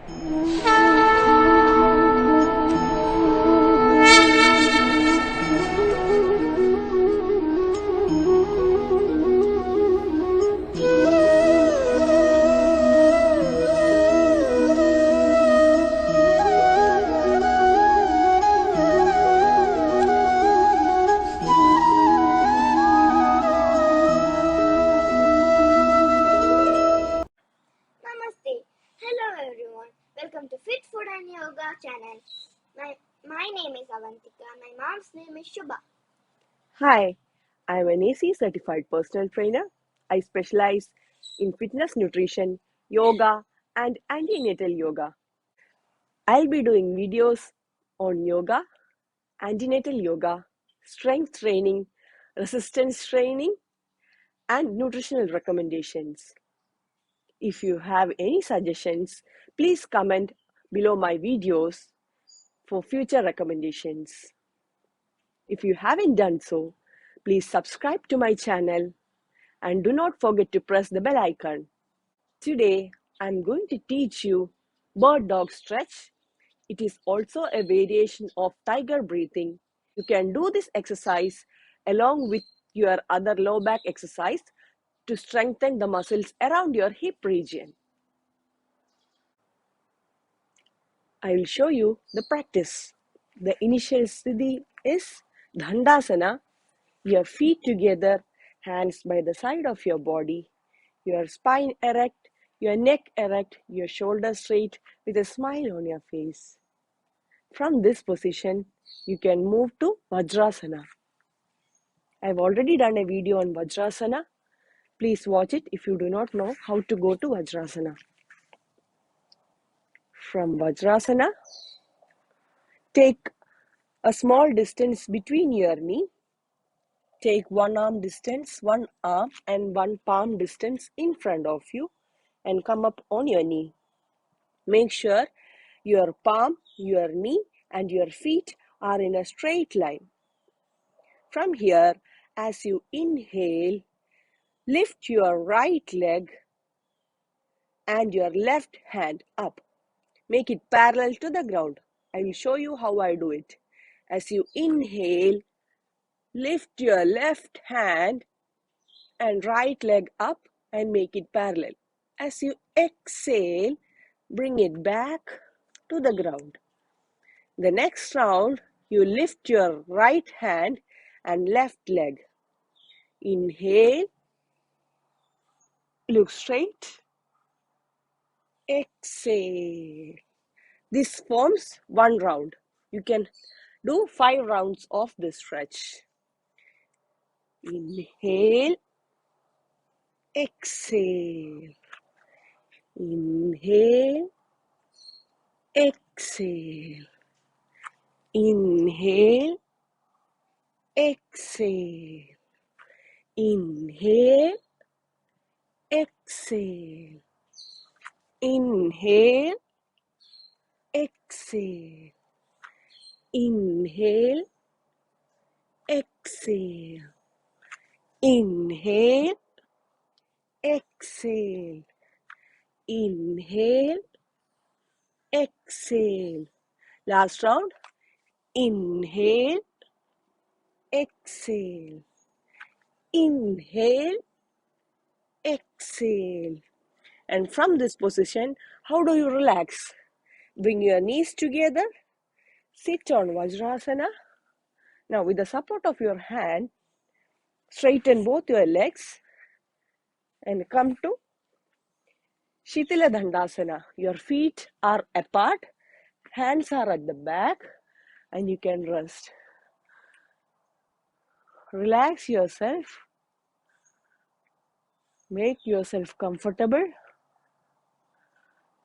Namaste. Hello everyone. Welcome to Fit Food and Yoga channel. My name is Avantika. My mom's name is Subha. Hi, I'm an AC certified personal trainer. I specialize in fitness nutrition, yoga, and antenatal yoga. I'll be doing videos on yoga, antenatal yoga, strength training, resistance training, and nutritional recommendations. If you have any suggestions, please comment below my videos for future recommendations. If you haven't done so, please subscribe to my channel and do not forget to press the bell icon. Today, I'm going to teach you bird dog stretch. It is also a variation of tiger breathing. You can do this exercise along with your other low back exercise to strengthen the muscles around your hip region. I will show you the practice. The initial sthiti is Dandasana. Your feet together, hands by the side of your body, your spine erect, your neck erect, your shoulders straight with a smile on your face. From this position, you can move to Vajrasana. I've already done a video on Vajrasana. Please watch it if you do not know how to go to Vajrasana. From Vajrasana, take a small distance between your knee. Take one arm and one palm distance in front of you and come up on your knee. Make sure your palm, your knee, and your feet are in a straight line. From here, as you inhale, lift your right leg and your left hand up. Make it parallel to the ground. I will show you how I do it. As you inhale, lift your left hand and right leg up and make it parallel. As you exhale, bring it back to the ground. The next round, you lift your right hand and left leg. Inhale, look straight, exhale. This forms one round. You can do 5 rounds of this stretch. Inhale, exhale. Inhale, exhale. Inhale, exhale. Inhale, exhale. Inhale, exhale. Inhale, exhale. Inhale, exhale. Inhale, exhale. Last round. Inhale, exhale. Inhale, exhale. And from this position, how do you relax? Bring your knees together. Sit on Vajrasana. Now, with the support of your hand, straighten both your legs and come to Shitila Dandasana. Your feet are apart, hands are at the back, and you can rest. Relax yourself. Make yourself comfortable.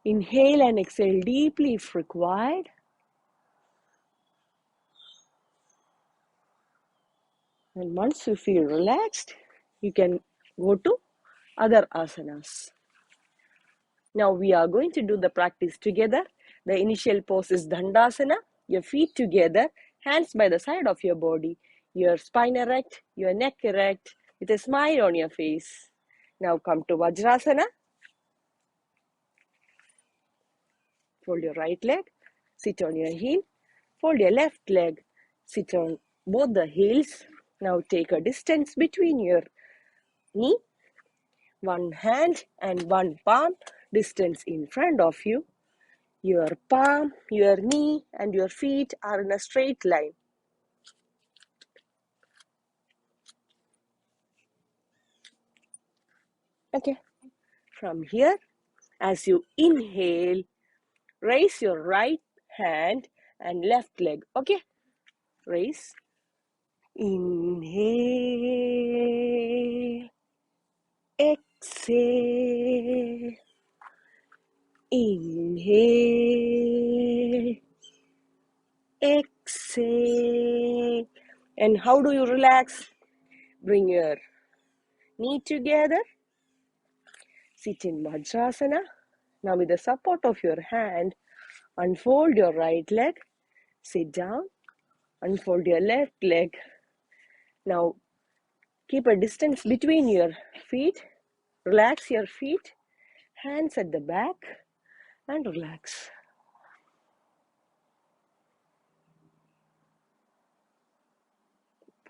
Inhale and exhale deeply if required. And once you feel relaxed, you can go to other asanas. Now we are going to do the practice together. The initial pose is Dandasana. Your feet together, hands by the side of your body, your spine erect, your neck erect, with a smile on your face. Now come to Vajrasana. Fold your right leg, sit on your heel. Fold your left leg, sit on both the heels. Now take a distance between your knee, one hand and one palm distance in front of you. Your palm, your knee, and your feet are in a straight line. Okay. From here, as you inhale, raise your right hand and left leg. Okay. Raise. Inhale. Exhale. Inhale. Exhale. And how do you relax? Bring your knee together. Sit in Vajrasana. Now with the support of your hand, unfold your right leg. Sit down. Unfold your left leg. Now keep a distance between your feet. Relax your feet. Hands at the back and relax.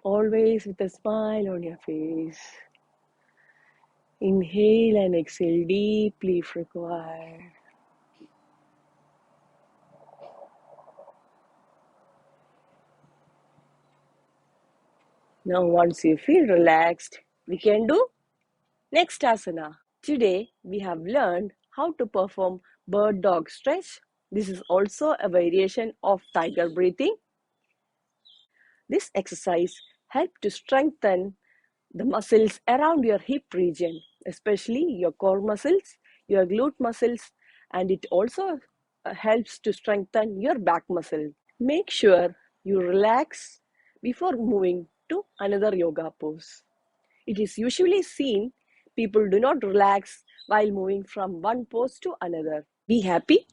Always with a smile on your face. Inhale and exhale deeply if required. Now once you feel relaxed, we can do next asana. Today we have learned how to perform bird dog stretch. This is also a variation of tiger breathing. This exercise helps to strengthen the muscles around your hip region, especially your core muscles, your glute muscles, and it also helps to strengthen your back muscle. Make sure you relax before moving to another yoga pose. It is usually seen people do not relax while moving from one pose to another. Be happy,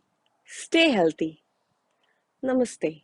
stay healthy. Namaste.